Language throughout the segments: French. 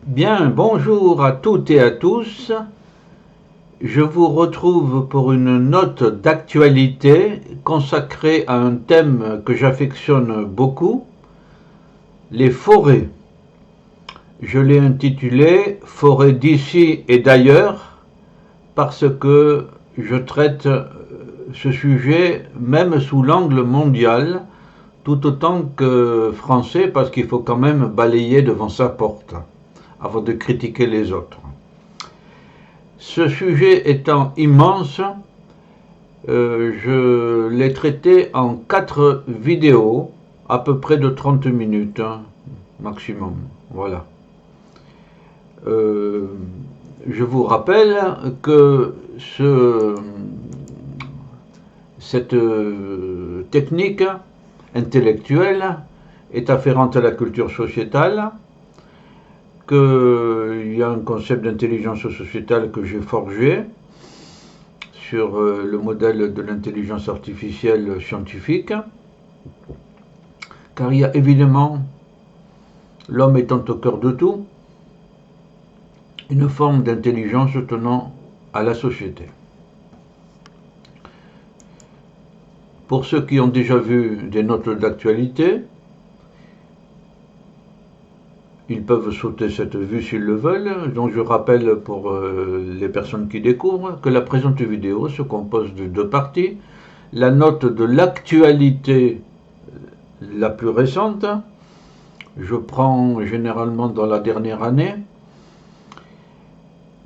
Bien, bonjour à toutes et à tous. Je vous retrouve pour une note d'actualité consacrée à un thème que j'affectionne beaucoup, les forêts. Je l'ai intitulé Forêts d'ici et d'ailleurs parce que je traite ce sujet même sous l'angle mondial, tout autant que français, parce qu'il faut quand même balayer devant sa porte avant de critiquer les autres. Ce sujet étant immense, je l'ai traité en 4 vidéos, à peu près de 30 minutes maximum. Voilà. Je vous rappelle que cette technique intellectuelle est afférente à la culture sociétale, qu'il y a un concept d'intelligence sociétale que j'ai forgé sur le modèle de l'intelligence artificielle scientifique, car il y a évidemment, l'homme étant au cœur de tout, une forme d'intelligence tenant à la société. Pour ceux qui ont déjà vu des notes d'actualité, ils peuvent sauter cette vue s'ils le veulent, donc je rappelle pour les personnes qui découvrent que la présente vidéo se compose de 2 parties. La note de l'actualité la plus récente, je prends généralement dans la dernière année,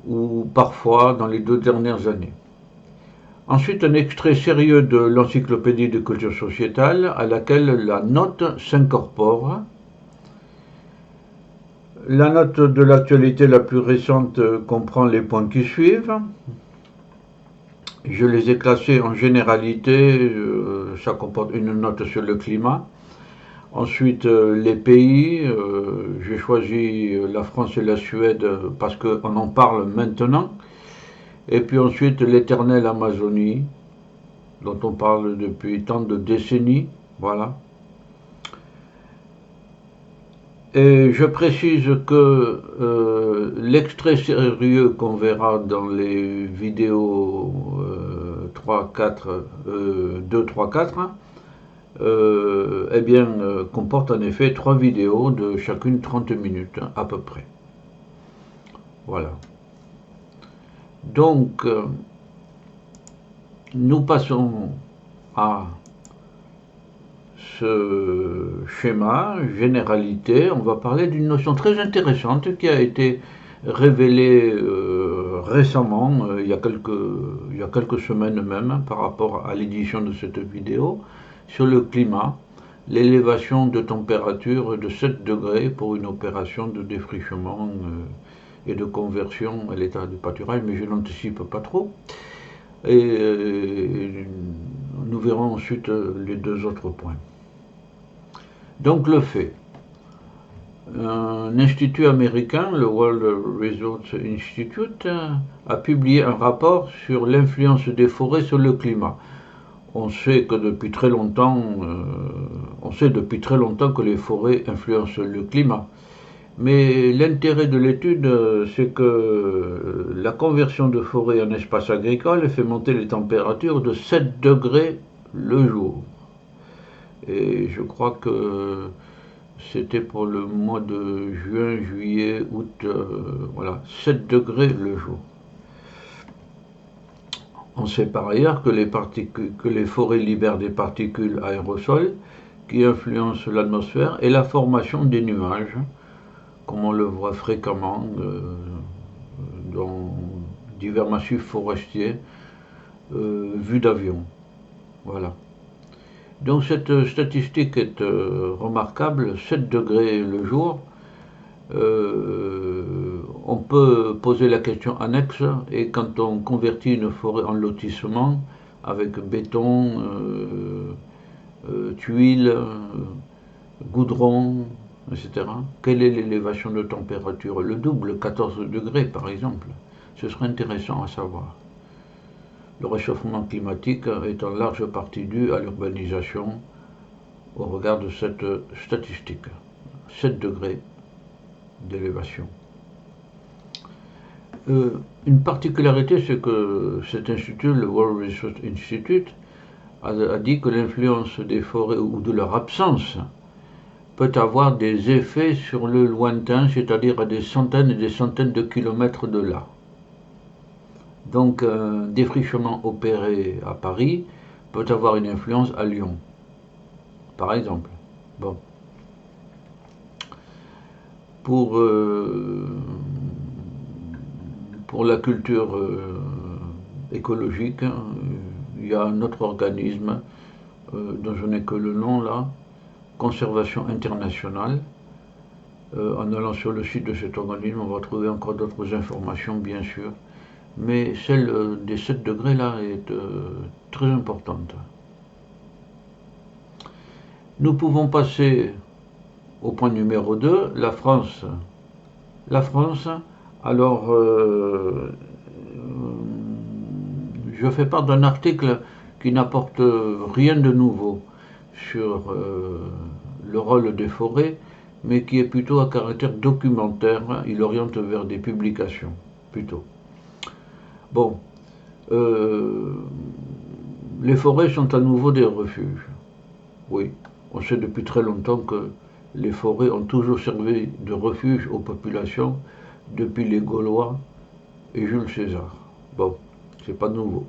ou parfois dans les 2 dernières années. Ensuite, un extrait sérieux de l'encyclopédie de culture sociétale à laquelle la note s'incorpore. La note de l'actualité la plus récente comprend les points qui suivent. Je les ai classés en généralité, ça comporte une note sur le climat. Ensuite, les pays, j'ai choisi la France et la Suède parce qu'on en parle maintenant. Et puis ensuite, l'éternelle Amazonie, dont on parle depuis tant de décennies. Voilà. Et je précise que l'extrait sérieux qu'on verra dans les vidéos 3, 4, 2, 3, 4, eh bien, comporte en effet 3 vidéos de chacune 30 minutes à peu près. Voilà. Donc, nous passons à ce schéma, généralité. On va parler d'une notion très intéressante qui a été révélée récemment, il y a quelques semaines même, par rapport à l'édition de cette vidéo, sur le climat, l'élévation de température de 7 degrés pour une opération de défrichement et de conversion à l'état de pâturage, mais je n'anticipe pas trop. Et nous verrons ensuite les 2 autres points. Donc le fait. Un institut américain, le World Resource Institute, a publié un rapport sur l'influence des forêts sur le climat. On sait depuis très longtemps que les forêts influencent le climat. Mais l'intérêt de l'étude, c'est que la conversion de forêts en espace agricole fait monter les températures de 7 degrés le jour. Et je crois que c'était pour le mois de juin, juillet, août, voilà, 7 degrés le jour. On sait par ailleurs que les forêts libèrent des particules aérosols qui influencent l'atmosphère et la formation des nuages, comme on le voit fréquemment dans divers massifs forestiers vus d'avion. Voilà. Donc cette statistique est remarquable, 7 degrés le jour. On peut poser la question annexe, et quand on convertit une forêt en lotissement avec béton, tuiles, goudron, etc., quelle est l'élévation de température? Le double, 14 degrés par exemple. Ce serait intéressant à savoir. Le réchauffement climatique est en large partie dû à l'urbanisation au regard de cette statistique. 7 degrés d'élévation. Une particularité, c'est que cet institut, le World Resource Institute, a dit que l'influence des forêts ou de leur absence peut avoir des effets sur le lointain, c'est-à-dire à des centaines et des centaines de kilomètres de là. Donc un défrichement opéré à Paris peut avoir une influence à Lyon, par exemple. Bon. Pour la culture écologique, il y a un autre organisme dont je n'ai que le nom là, Conservation Internationale. En allant sur le site de cet organisme, on va trouver encore d'autres informations, bien sûr. Mais celle des 7 degrés là est très importante. Nous pouvons passer au point numéro 2, la France. La France, alors je fais part d'un article qui n'apporte rien de nouveau sur le rôle des forêts, mais qui est plutôt à caractère documentaire. Il oriente vers des publications, plutôt. Bon, les forêts sont à nouveau des refuges. Oui, on sait depuis très longtemps que les forêts ont toujours servi de refuge aux populations depuis les Gaulois et Jules César. Bon, c'est pas nouveau.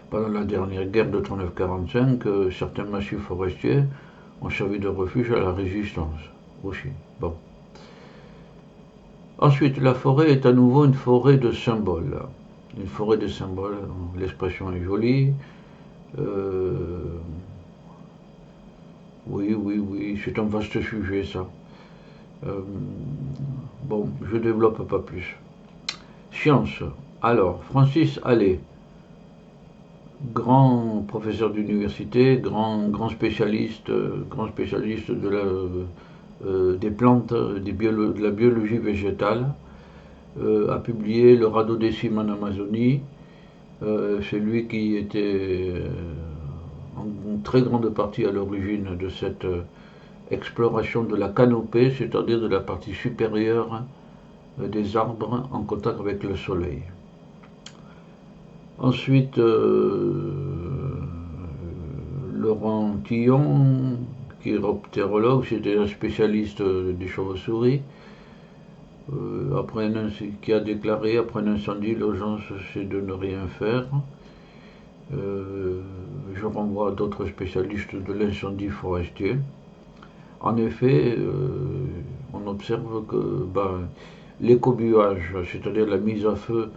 Pendant la dernière guerre de 39-45, certains massifs forestiers ont servi de refuge à la résistance aussi. Bon. Ensuite, la forêt est à nouveau une forêt de symboles. Une forêt de symboles, l'expression est jolie. Oui, c'est un vaste sujet ça. Bon, je développe pas plus. Science. Alors, Francis Allais, grand professeur d'université, grand spécialiste des plantes, de la biologie végétale, a publié le Rhododendron en Amazonie. C'est lui qui était en très grande partie à l'origine de cette exploration de la canopée, c'est-à-dire de la partie supérieure des arbres en contact avec le soleil. Ensuite, Laurent Tillon, chiroptérologue, c'était un spécialiste des chauves-souris, qui a déclaré après un incendie, l'urgence c'est de ne rien faire. Je renvoie à d'autres spécialistes de l'incendie forestier. En effet, on observe que l'écobuage, c'est-à-dire la mise à feu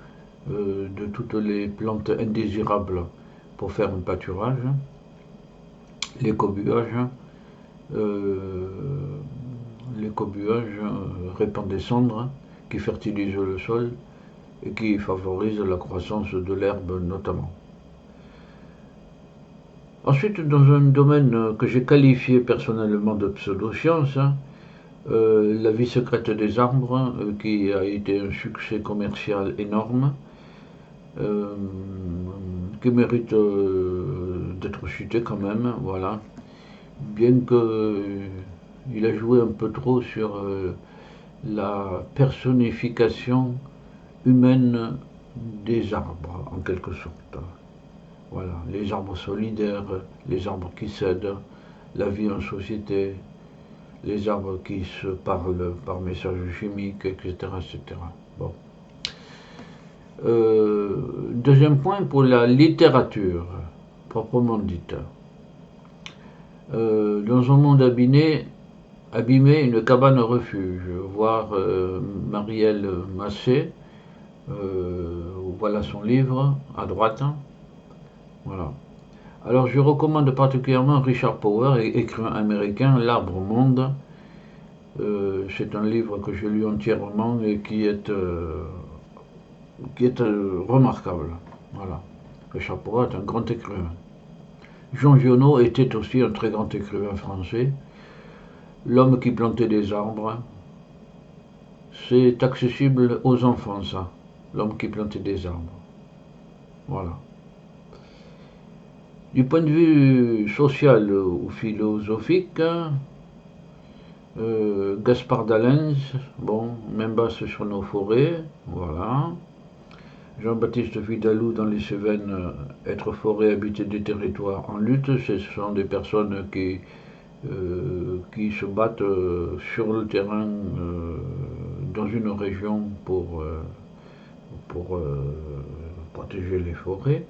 de toutes les plantes indésirables pour faire un pâturage, l'écobuage répand des cendres qui fertilisent le sol et qui favorisent la croissance de l'herbe notamment. Ensuite, dans un domaine que j'ai qualifié personnellement de pseudo-science, la vie secrète des arbres, qui a été un succès commercial énorme, qui mérite d'être cité quand même, voilà. Bien qu'il a joué un peu trop sur la personnification humaine des arbres, en quelque sorte. Voilà, les arbres solidaires, les arbres qui s'aident, la vie en société, les arbres qui se parlent par message chimique, etc. etc. Bon. Deuxième point, pour la littérature, proprement dite. Dans un monde abîmé, une cabane refuge, voir Marielle Massé, voilà son livre, à droite. Voilà. Alors je recommande particulièrement Richard Power, écrivain américain, L'Arbre Monde. C'est un livre que j'ai lu entièrement et qui est remarquable. Voilà. Richard Power est un grand écrivain. Jean Giono était aussi un très grand écrivain français. L'homme qui plantait des arbres, c'est accessible aux enfants, ça. L'homme qui plantait des arbres. Voilà. Du point de vue social ou philosophique, Gaspard Dalens, bon, main basse sur nos forêts, voilà. Jean-Baptiste Vidalou dans les Cévennes, être forêt, habiter des territoires en lutte, ce sont des personnes qui se battent sur le terrain dans une région pour protéger les forêts.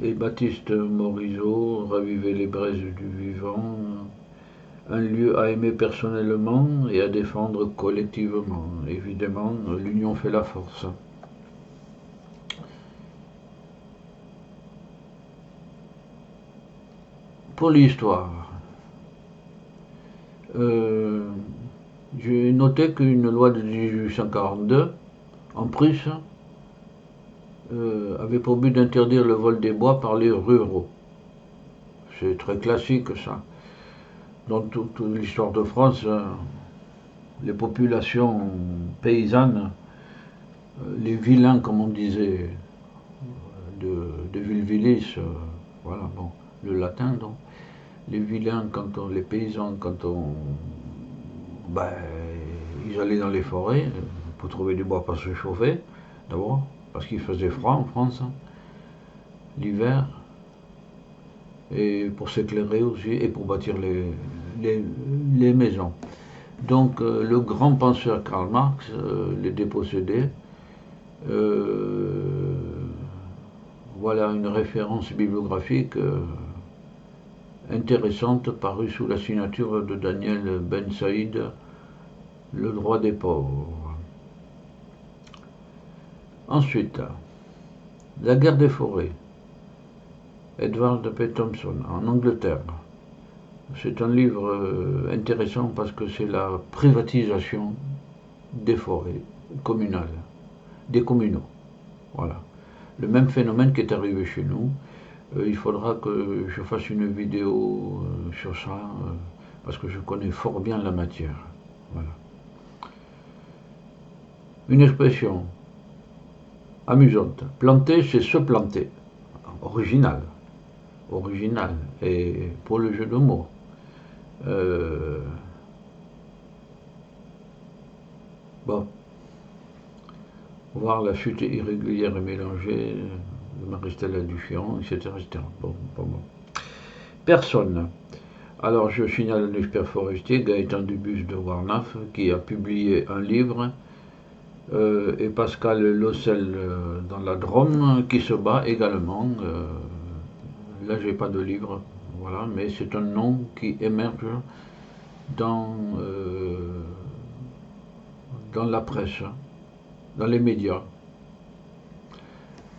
Et Baptiste Morisot, raviver les braises du vivant, un lieu à aimer personnellement et à défendre collectivement. Évidemment, l'union fait la force. Pour l'histoire, j'ai noté qu'une loi de 1842 en Prusse avait pour but d'interdire le vol des bois par les ruraux. C'est très classique ça. Dans toute l'histoire de France, les populations paysannes, les vilains comme on disait de Villevillis, voilà, bon, le latin donc, les vilains les paysans ben, ils allaient dans les forêts pour trouver du bois pour se chauffer, d'abord, parce qu'il faisait froid en France, l'hiver, et pour s'éclairer aussi, et pour bâtir les maisons. Donc le grand penseur Karl Marx, les dépossédés, voilà une référence bibliographique intéressante parue sous la signature de Daniel Ben Saïd, Le droit des pauvres. Ensuite, La guerre des forêts, Edward P. Thompson, en Angleterre. C'est un livre intéressant parce que c'est la privatisation des forêts communales, des communaux. Voilà. Le même phénomène qui est arrivé chez nous. Il faudra que je fasse une vidéo sur ça parce que je connais fort bien la matière. Voilà. Une expression amusante. Planter, c'est se planter. Original. Original. Et pour le jeu de mots. Bon. Voir la chute irrégulière et mélangée de Maristella Duchian, etc. etc. Bon. Personne. Alors je signale un expert forestier, Gaëtan Dubus de Warnaf, qui a publié un livre, et Pascal Lossel dans la Drôme, qui se bat également. Là j'ai pas de livre, voilà, mais c'est un nom qui émerge dans la presse, dans les médias.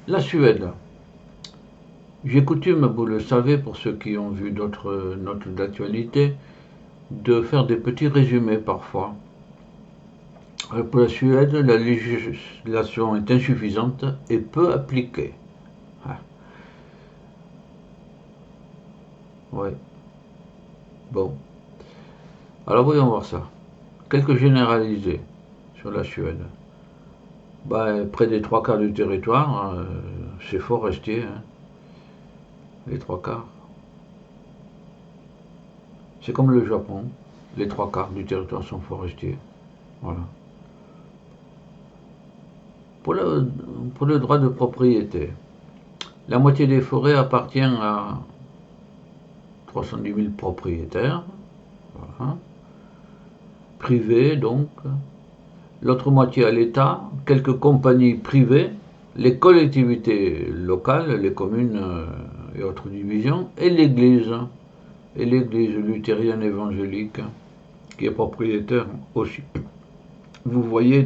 La Suède. J'ai coutume, vous le savez, pour ceux qui ont vu d'autres notes d'actualité, de faire des petits résumés parfois. Pour la Suède, la législation est insuffisante et peu appliquée. Ah. Ouais. Bon. Alors voyons voir ça. Quelques généralisés sur la Suède. Ben, près des 3/4 du territoire, c'est forestier. Hein. Les 3/4. C'est comme le Japon. Les 3/4 du territoire sont forestiers. Voilà. Pour le droit de propriété, la moitié des forêts appartient à 310 000 propriétaires, voilà. Privés donc, l'autre moitié à l'État, quelques compagnies privées, les collectivités locales, les communes et autres divisions, et l'Église luthérienne évangélique, qui est propriétaire aussi. Vous voyez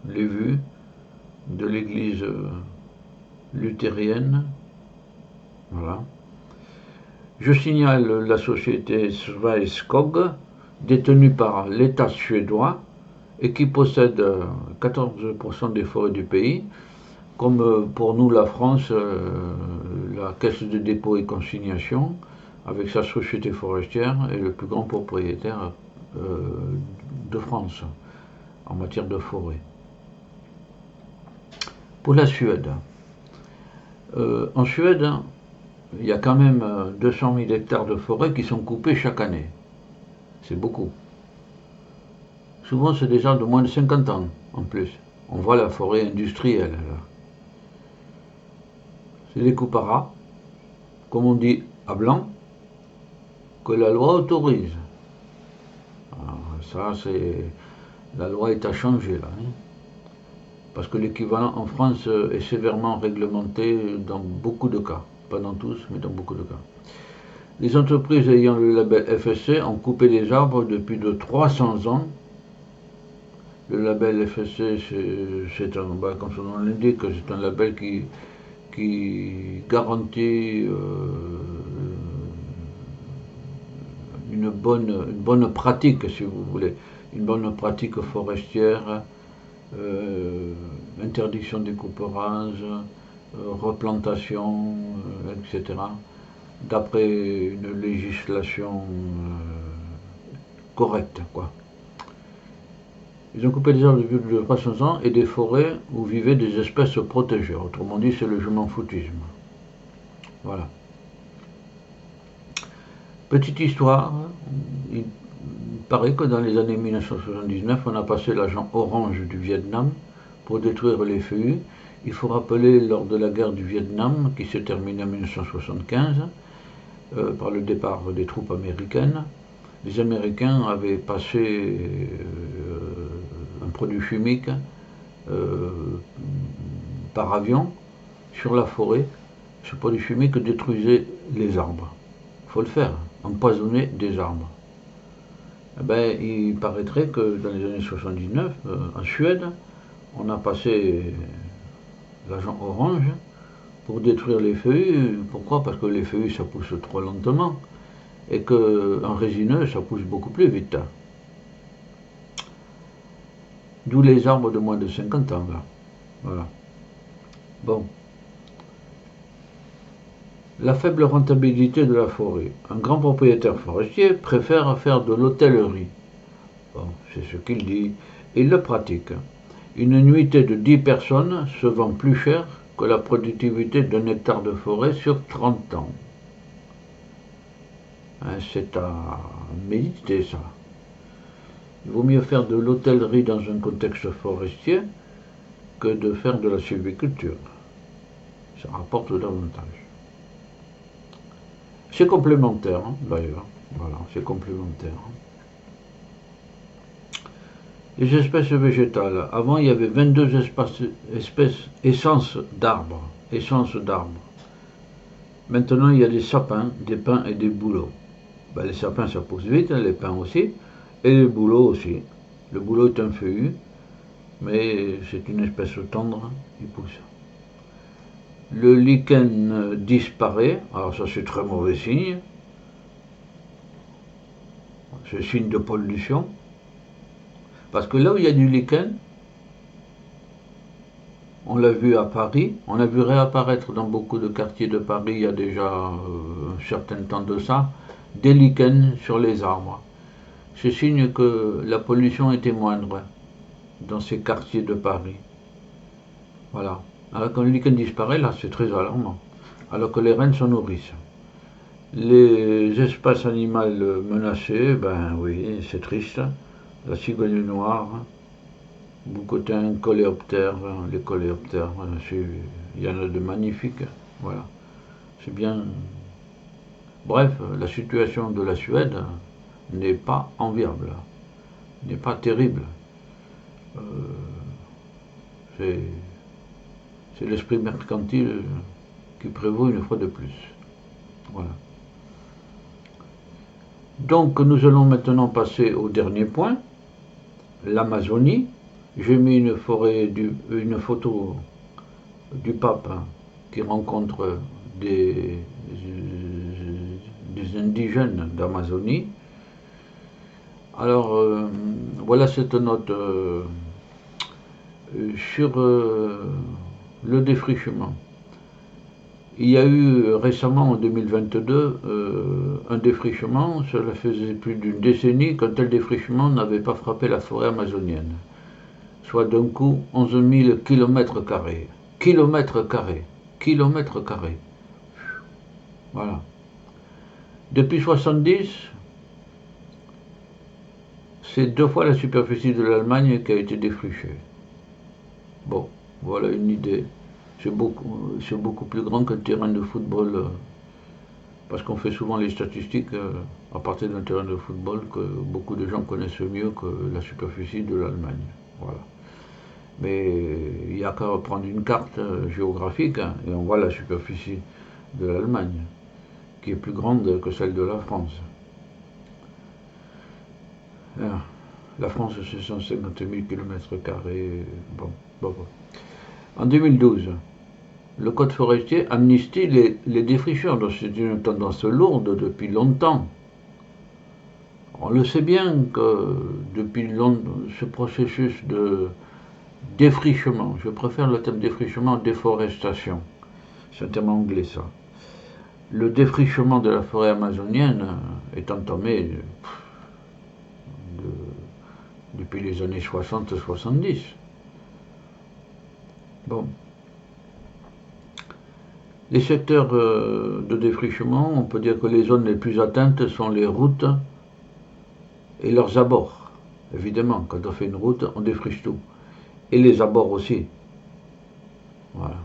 les vues de l'église luthérienne. Voilà. Je signale la société Sveaskog, détenue par l'État suédois et qui possède 14% des forêts du pays, comme pour nous la France, la Caisse de dépôt et consignation, avec sa société forestière, est le plus grand propriétaire de France en matière de forêt. Pour la Suède. En Suède, il y a quand même 200 000 hectares de forêt qui sont coupés chaque année. C'est beaucoup. Souvent, c'est des arbres de moins de 50 ans, en plus. On voit la forêt industrielle, là. C'est des coupes à ras, comme on dit à blanc, que la loi autorise. Alors, ça, c'est... La loi est à changer, là. Hein. Parce que l'équivalent en France est sévèrement réglementé dans beaucoup de cas. Pas dans tous, mais dans beaucoup de cas. Les entreprises ayant le label FSC ont coupé des arbres depuis de 300 ans. Le label FSC, c'est un, comme son nom l'indique, c'est un label qui garantit une bonne pratique, si vous voulez, une bonne pratique forestière, interdiction des coupes rases, replantation, etc., d'après une législation correcte, quoi. Ils ont coupé des arbres depuis plus de 300 ans et des forêts où vivaient des espèces protégées. Autrement dit, c'est le je m'en foutisme. Voilà. Petite histoire, il paraît que dans les années 1979, on a passé l'agent orange du Vietnam pour détruire les feuillus. Il faut rappeler, lors de la guerre du Vietnam, qui s'est terminée en 1975, par le départ des troupes américaines, les Américains avaient passé un produit chimique par avion sur la forêt. Ce produit chimique détruisait les arbres. Il faut le faire, empoisonner des arbres. Eh bien, il paraîtrait que dans les années 79, en Suède, on a passé l'agent orange pour détruire les feuilles. Pourquoi? Parce que les feuilles, ça pousse trop lentement. Et qu'un résineux, ça pousse beaucoup plus vite. D'où les arbres de moins de 50 ans, là. Voilà. Bon. La faible rentabilité de la forêt. Un grand propriétaire forestier préfère faire de l'hôtellerie. Bon, c'est ce qu'il dit. Il le pratique. Une nuitée de 10 personnes se vend plus cher que la productivité d'un hectare de forêt sur 30 ans. C'est à méditer, ça. Il vaut mieux faire de l'hôtellerie dans un contexte forestier que de faire de la sylviculture. Ça rapporte davantage. C'est complémentaire, hein, d'ailleurs. Voilà, c'est complémentaire. Les espèces végétales. Avant, il y avait 22 essences d'arbres. Maintenant, il y a des sapins, des pins et des bouleaux. Ben, les sapins, ça pousse vite, hein, les pins aussi, et les bouleaux aussi. Le bouleau est un feuillu, mais c'est une espèce tendre, il pousse. Le lichen disparaît, alors ça c'est très mauvais signe. C'est signe de pollution. Parce que là où il y a du lichen, on l'a vu à Paris, on a vu réapparaître dans beaucoup de quartiers de Paris il y a déjà un certain temps de ça, des lichens sur les arbres. C'est signe que la pollution était moindre dans ces quartiers de Paris. Voilà. Alors quand le lichen disparaît, là c'est très alarmant. Alors que les rennes s'en nourrissent. Les espèces animales menacées, ben oui, c'est triste. La cigogne noire, bouquetin, coléoptère, les coléoptères, il y en a de magnifiques. Voilà. C'est bien. Bref, la situation de la Suède n'est pas enviable, n'est pas terrible. C'est l'esprit mercantile qui prévaut une fois de plus. Voilà. Donc nous allons maintenant passer au dernier point, l'Amazonie. J'ai mis une photo du pape qui rencontre des indigènes d'Amazonie. Alors voilà cette note sur le défrichement. Il y a eu récemment en 2022 un défrichement, cela faisait plus d'une décennie qu'un tel défrichement n'avait pas frappé la forêt amazonienne, soit d'un coup 11 000 km². Kilomètres carrés. Voilà. Depuis 70, c'est 2 fois la superficie de l'Allemagne qui a été défrichée. Bon, voilà une idée. C'est beaucoup plus grand qu'un terrain de football, parce qu'on fait souvent les statistiques à partir d'un terrain de football que beaucoup de gens connaissent mieux que la superficie de l'Allemagne. Voilà. Mais il n'y a qu'à prendre une carte géographique et on voit la superficie de l'Allemagne, qui est plus grande que celle de la France. Ah, la France, c'est 150 000 km². Bon. En 2012, le Code forestier amnistie les défricheurs. C'est une tendance lourde depuis longtemps. On le sait bien que depuis ce processus de défrichement, je préfère le terme défrichement, déforestation, c'est un terme anglais ça. Le défrichement de la forêt amazonienne est entamé depuis les années 60-70. Bon. Les secteurs de défrichement, on peut dire que les zones les plus atteintes sont les routes et leurs abords. Évidemment, quand on fait une route, on défriche tout. Et les abords aussi. Voilà.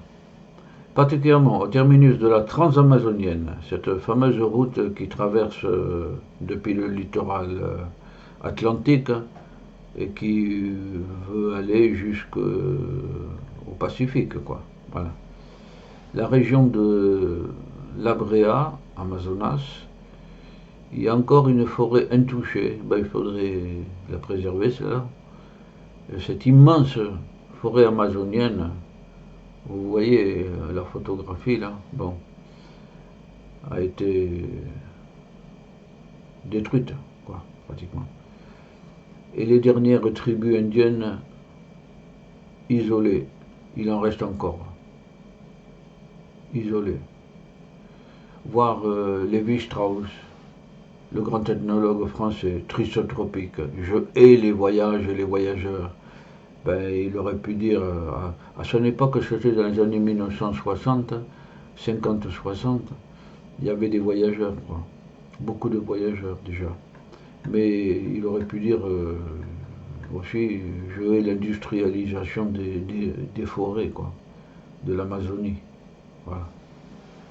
Particulièrement au terminus de la transamazonienne, cette fameuse route qui traverse depuis le littoral atlantique et qui veut aller jusqu'au Pacifique, quoi. Voilà. La région de l'Abrea, Amazonas, il y a encore une forêt intouchée. Il faudrait la préserver, celle-là. Cette immense forêt amazonienne, vous voyez la photographie là, bon, a été détruite, quoi, pratiquement. Et les dernières tribus indiennes isolées, il en reste encore. Isolées. Voir Lévi-Strauss, le grand ethnologue français, trisotropique. Je hais les voyages et les voyageurs. Il aurait pu dire, à son époque, c'était dans les années 1960, 50-60, il y avait des voyageurs, quoi. Beaucoup de voyageurs déjà. Mais il aurait pu dire aussi, je hais l'industrialisation des forêts, quoi, de l'Amazonie. Voilà.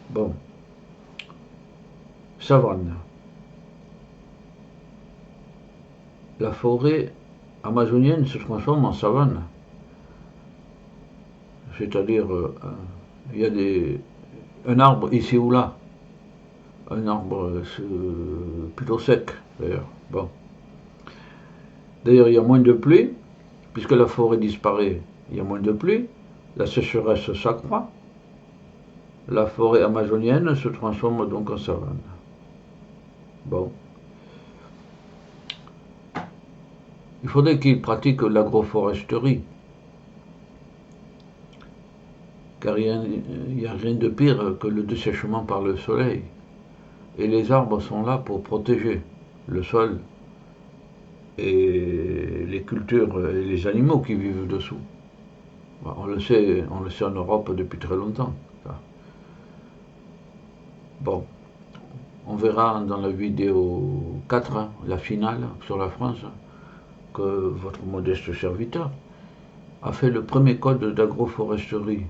Bon. Savane. La forêt amazonienne se transforme en savane. C'est-à-dire, il y a un arbre ici ou là. Un arbre plutôt sec, d'ailleurs. Bon. D'ailleurs, il y a moins de pluie, puisque la forêt disparaît, il y a moins de pluie, la sécheresse s'accroît, la forêt amazonienne se transforme donc en savane. Bon. Il faudrait qu'ils pratiquent l'agroforesterie, car il n'y a rien de pire que le dessèchement par le soleil. Et les arbres sont là pour protéger le sol et les cultures et les animaux qui vivent dessous. On le sait en Europe depuis très longtemps. Bon, on verra dans la vidéo 4, la finale sur la France, que votre modeste serviteur a fait le premier code d'agroforesterie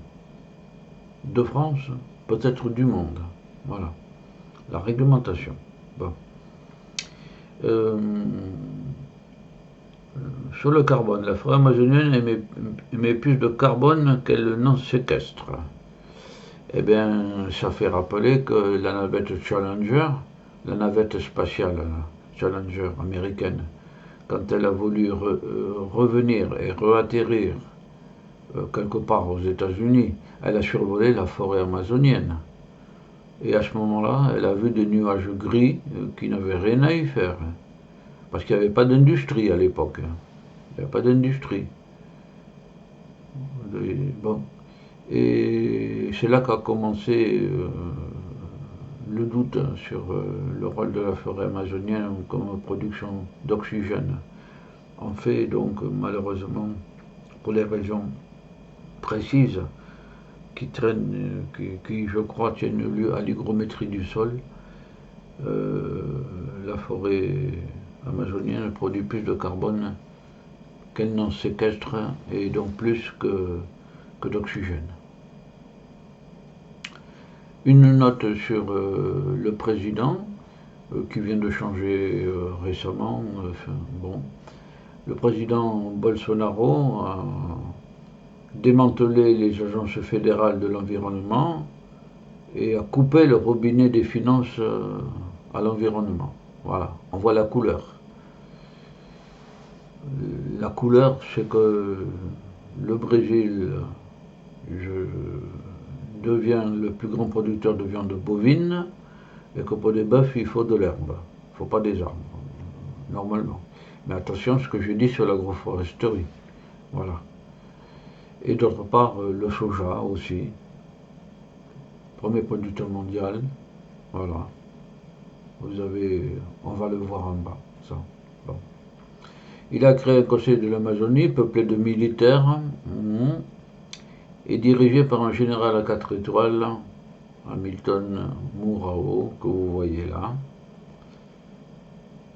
de France, peut-être du monde. Voilà, la réglementation. Bon. Sur le carbone, la forêt amazonienne émet plus de carbone qu'elle n'en séquestre. Eh bien, ça fait rappeler que la navette Challenger, la navette spatiale Challenger américaine, quand elle a voulu revenir et reatterrir quelque part aux États-Unis, elle a survolé la forêt amazonienne. Et à ce moment-là, elle a vu des nuages gris qui n'avaient rien à y faire. Parce qu'il n'y avait pas d'industrie à l'époque. Il n'y avait pas d'industrie. Bon. Et c'est là qu'a commencé le doute sur le rôle de la forêt amazonienne comme production d'oxygène. On fait donc malheureusement, pour des raisons précises, qui traînent, qui je crois tiennent lieu à l'hygrométrie du sol. La forêt amazonienne produit plus de carbone qu'elle n'en séquestre et donc plus que d'oxygène. Une note sur le président qui vient de changer récemment. Bon. Le président Bolsonaro a démantelé les agences fédérales de l'environnement et a coupé le robinet des finances à l'environnement. Voilà, on voit la couleur. La couleur, c'est que le Brésil devient le plus grand producteur de viande bovine et que pour des bœufs, il faut de l'herbe. Il ne faut pas des arbres, normalement. Mais attention à ce que je dis sur l'agroforesterie. Voilà. Et d'autre part, le soja aussi. Premier producteur mondial. Voilà. Vous avez, on va le voir en bas. Ça. Bon. Il a créé un conseil de l'Amazonie, peuplé de militaires, et dirigé par un général à 4 étoiles, Hamilton Mourao, que vous voyez là.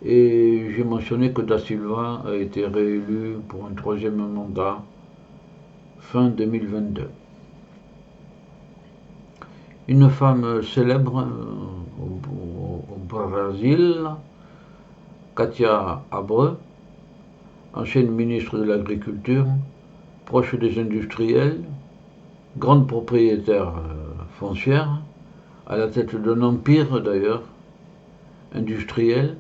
Et j'ai mentionné que Da Silva a été réélu pour un 3e mandat fin 2022. Une femme célèbre au Brésil, Katia Abreu, ancienne ministre de l'Agriculture, proche des industriels, grande propriétaire foncière, à la tête d'un empire d'ailleurs, industriel,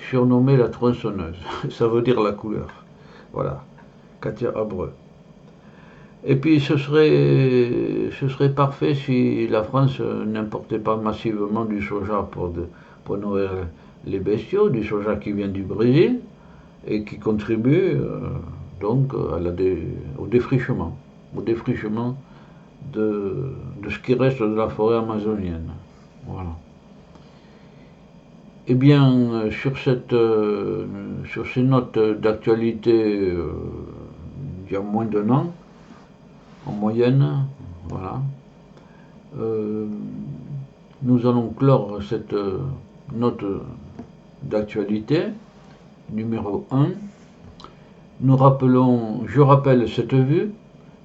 surnommé la tronçonneuse. Ça veut dire la couleur. Voilà, Katia Abreu. Et puis ce serait parfait si la France n'importait pas massivement du soja pour nourrir les bestiaux, du soja qui vient du Brésil et qui contribue donc au défrichement de ce qui reste de la forêt amazonienne. Voilà. Eh bien, sur ces notes d'actualité, il y a moins d'un an, en moyenne, voilà, nous allons clore cette note d'actualité, numéro 1. Je rappelle cette vue.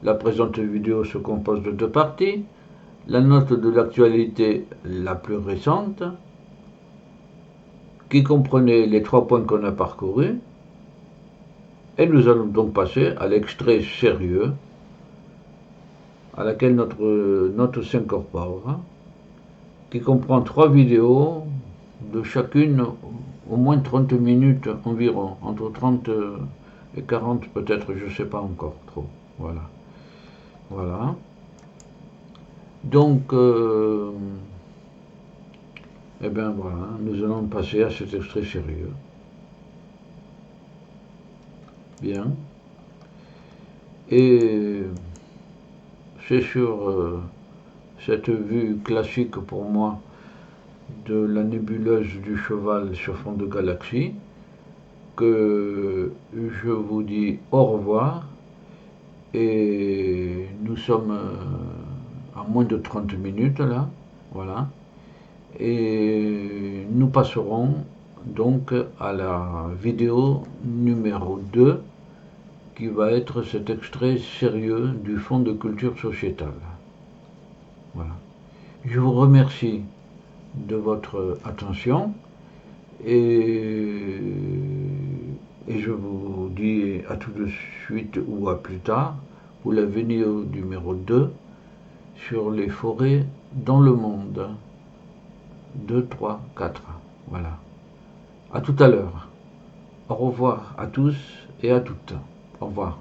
La présente vidéo se compose de 2 parties. La note de l'actualité la plus récente, qui comprenait les 3 points qu'on a parcourus, et nous allons donc passer à l'extrait sérieux, à laquelle notre note s'incorpore, qui comprend 3 vidéos, de chacune au moins 30 minutes environ, entre 30 et 40 peut-être, je ne sais pas encore trop. Voilà. Voilà. Donc, eh bien voilà, nous allons passer à cet extrait sérieux. Bien. Et c'est sur cette vue classique pour moi de la nébuleuse du cheval sur fond de galaxie que je vous dis au revoir, et nous sommes à moins de 30 minutes là, voilà, et nous passerons donc à la vidéo numéro 2 qui va être cet extrait sérieux du Fonds de culture sociétale. Voilà. Je vous remercie de votre attention et je vous dis à tout de suite ou à plus tard pour la vidéo numéro 2 sur les forêts dans le monde. 2, 3, 4. Voilà. À tout à l'heure. Au revoir à tous et à toutes. Au revoir.